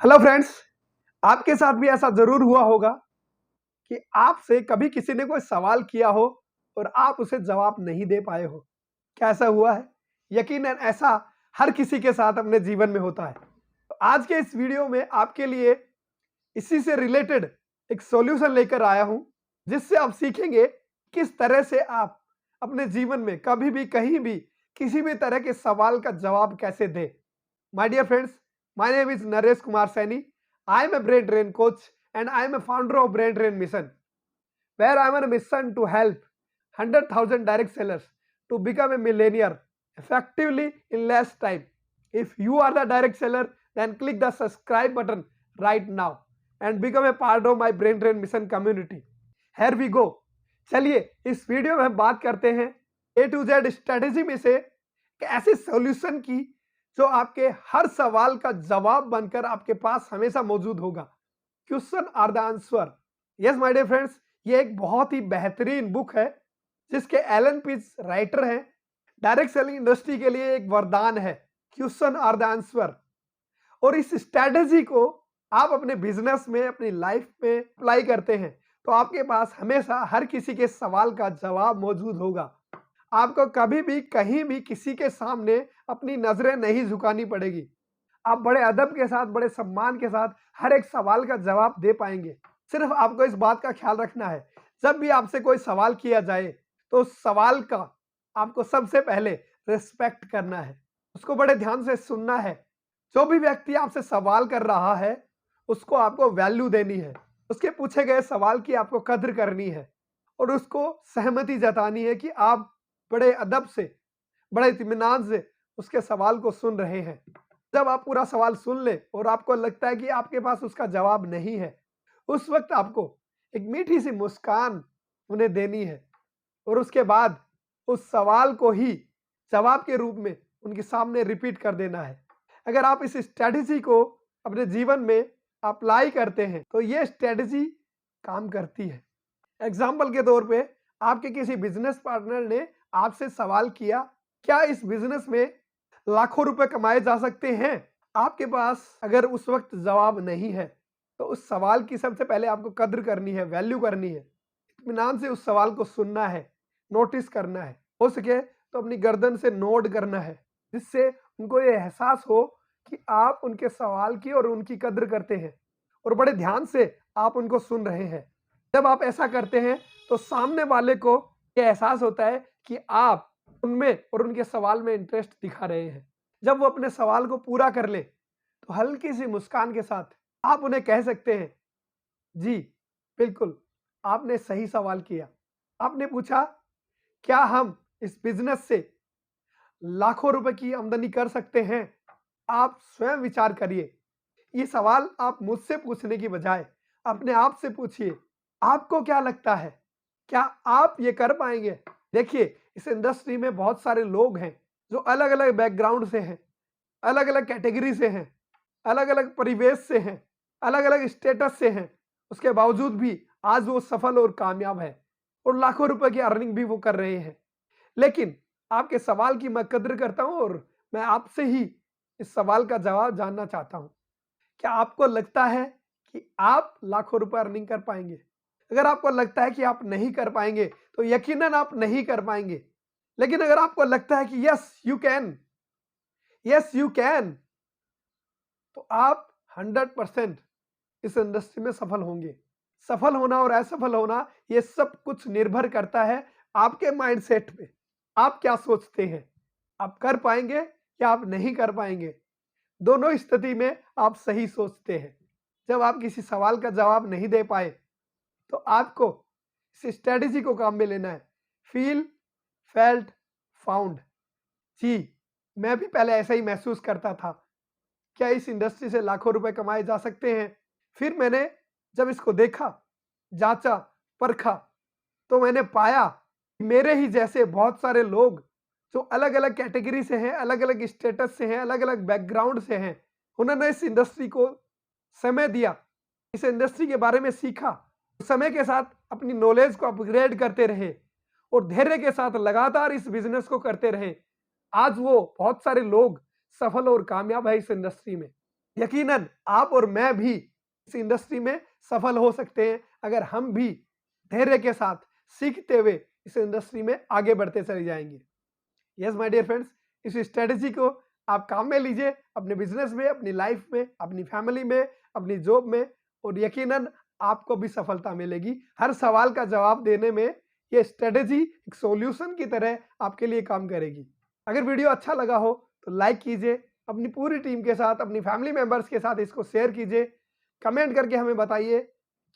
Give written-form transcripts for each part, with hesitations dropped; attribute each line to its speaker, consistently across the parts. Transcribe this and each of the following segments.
Speaker 1: Hello friends, आपके साथ भी ऐसा जरूर हुआ होगा कि आपसे कभी किसी ने कोई सवाल किया हो और आप उसे जवाब नहीं दे पाए हो। क्या ऐसा हुआ है? यकीनन ऐसा हर किसी के साथ अपने जीवन में होता है। तो आज के इस वीडियो में आपके लिए इसी से रिलेटेड एक सॉल्यूशन लेकर आया हूं, जिससे आप सीखेंगे किस तरह से आप अपने जीवन में कभी भी कहीं भी किसी भी तरह के सवाल का जवाब कैसे दें। My dear friends, my name is Naresh Kumar Saini. I am a brain drain coach and I am a founder of Brain Drain Mission, where I am on a mission to help 100,000 direct sellers to become a millionaire effectively in less time. If you are the direct seller, then click the subscribe button right now and become a part of my Brain Drain Mission community. Here we go. चलिए इस video में हम बात करते हैं A to Z strategy में से एक ऐसे सॉल्यूशन की जो आपके हर सवाल का जवाब बनकर आपके पास हमेशा मौजूद होगा। Question are the answer. Yes my dear friends, ये एक बहुत ही बेहतरीन बुक है जिसके एलन पीज राइटर हैं। डायरेक्ट सेलिंग इंडस्ट्री के लिए एक वरदान है, क्वेश्चन आर द आंसर। और इस स्ट्रेटेजी को आप अपने बिजनेस में, अपनी लाइफ में अप्लाई करते हैं तो आपके पास हमेशा हर किसी के सवाल का जवाब मौजूद होगा। आपको कभी भी कहीं भी किसी के सामने अपनी नजरें नहीं झुकानी पड़ेगी। आप बड़े अदब के साथ, बड़े सम्मान के साथ हर एक सवाल का जवाब दे पाएंगे। सिर्फ आपको इस बात का ख्याल रखना है, जब भी आपसे कोई सवाल किया जाए तो उस सवाल का आपको सबसे पहले रिस्पेक्ट करना है, उसको बड़े ध्यान से सुनना है। जो भी व्यक्ति आपसे सवाल कर रहा है उसको आपको वैल्यू देनी है, उसके पूछे गए सवाल की आपको कद्र करनी है और उसको सहमति जतानी है कि आप बड़े अदब से, बड़े इत्मीनान से उसके सवाल को सुन रहे हैं। जब आप पूरा सवाल सुन ले और आपको लगता है कि आपके पास उसका जवाब नहीं है, उस वक्त आपको एक मीठी सी मुस्कान उन्हें देनी है और उसके बाद उस सवाल को ही जवाब के रूप में उनके सामने रिपीट कर देना है। अगर आप इस स्ट्रेटेजी को अपने जीवन में अप्लाई करते हैं तो ये स्ट्रेटेजी काम करती है। एग्जाम्पल के तौर पे आपके किसी बिजनेस पार्टनर ने आपसे सवाल किया, क्या इस बिजनेस में लाखों रुपए कमाए जा सकते हैं? आपके पास अगर उस वक्त जवाब नहीं है तो उस सवाल की सबसे पहले आपको कद्र करनी है, वैल्यू करनी है, इत्मीनान से उस सवाल को सुनना है, नोटिस करना है, हो सके तो अपनी गर्दन से नोट करना है, जिससे उनको ये एहसास हो कि आप उनके सवाल की और उनकी कद्र करते हैं और बड़े ध्यान से आप उनको सुन रहे हैं। जब आप ऐसा करते हैं तो सामने वाले को ये एहसास होता है कि आप उनमें और उनके सवाल में इंटरेस्ट दिखा रहे हैं। जब वो अपने सवाल को पूरा कर ले तो हल्की सी मुस्कान के साथ आप उन्हें कह सकते हैं, जी बिल्कुल, आपने सही सवाल किया। आपने पूछा, क्या हम इस बिजनेस से लाखों रुपए की आमदनी कर सकते हैं? आप स्वयं विचार करिए। ये सवाल आप मुझसे पूछने की बजाय अपने आप से पूछिए, आपको क्या लगता है, क्या आप ये कर पाएंगे? देखिए, इस इंडस्ट्री में बहुत सारे लोग हैं जो अलग अलग बैकग्राउंड से हैं, अलग अलग कैटेगरी से हैं, अलग अलग परिवेश से हैं, अलग अलग स्टेटस से हैं। उसके बावजूद भी आज वो सफल और कामयाब है और लाखों रुपए की अर्निंग भी वो कर रहे हैं। लेकिन आपके सवाल की मैं कद्र करता हूं और मैं आपसे ही इस सवाल का जवाब जानना चाहता हूं। क्या आपको लगता है कि आप लाखों रुपए अर्निंग कर पाएंगे? अगर आपको लगता है कि आप नहीं कर पाएंगे तो यकीनन आप नहीं कर पाएंगे। लेकिन अगर आपको लगता है कि yes you can, yes you can, तो आप 100% इस इंडस्ट्री में सफल होंगे। सफल होना और असफल होना ये सब कुछ निर्भर करता है आपके माइंडसेट पे। आप क्या सोचते हैं, आप कर पाएंगे या आप नहीं कर पाएंगे? दोनों स्थिति में आप सही सोचते हैं। जब आप किसी सवाल का जवाब नहीं दे पाए तो आपको इस स्ट्रेटेजी को काम में लेना है। Feel, felt, found. जी, मैं भी पहले ऐसा ही महसूस करता था, क्या इस इंडस्ट्री से लाखों रुपए कमाए जा सकते हैं? फिर मैंने जब इसको देखा, जांचा, परखा, तो मैंने पाया कि मेरे ही जैसे बहुत सारे लोग जो अलग अलग कैटेगरी से हैं, अलग अलग स्टेटस से हैं, अलग अलग बैकग्राउंड से हैं, उन्होंने इस इंडस्ट्री को समय दिया, इस इंडस्ट्री के बारे में सीखा, समय के साथ अपनी नॉलेज को अपग्रेड करते रहे और धैर्य के साथ लगातार इस बिजनेस को करते रहे। आज वो बहुत सारे लोग सफल और कामयाब है इस इंडस्ट्री में। यकीनन आप और मैं भी इस इंडस्ट्री में सफल हो सकते हैं अगर हम भी धैर्य के साथ सीखते हुए इस इंडस्ट्री में आगे बढ़ते चले जाएंगे। यस माय डियर फ्रेंड्स, इस स्ट्रेटेजी को आप काम में लीजिए, अपने बिजनेस में, अपनी लाइफ में, अपनी फैमिली में, अपनी जॉब में, और यकीनन आपको भी सफलता मिलेगी। हर सवाल का जवाब देने में ये स्ट्रेटेजी एक सॉल्यूशन की तरह आपके लिए काम करेगी। अगर वीडियो अच्छा लगा हो तो लाइक कीजिए, अपनी पूरी टीम के साथ, अपनी फैमिली मेंबर्स के साथ इसको शेयर कीजिए, कमेंट करके हमें बताइए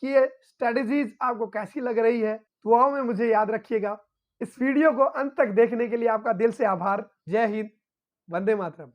Speaker 1: कि ये स्ट्रेटेजीज आपको कैसी लग रही है। दुआओं में मुझे याद रखिएगा। इस वीडियो को अंत तक देखने के लिए आपका दिल से आभार। जय हिंद, वंदे मातरम।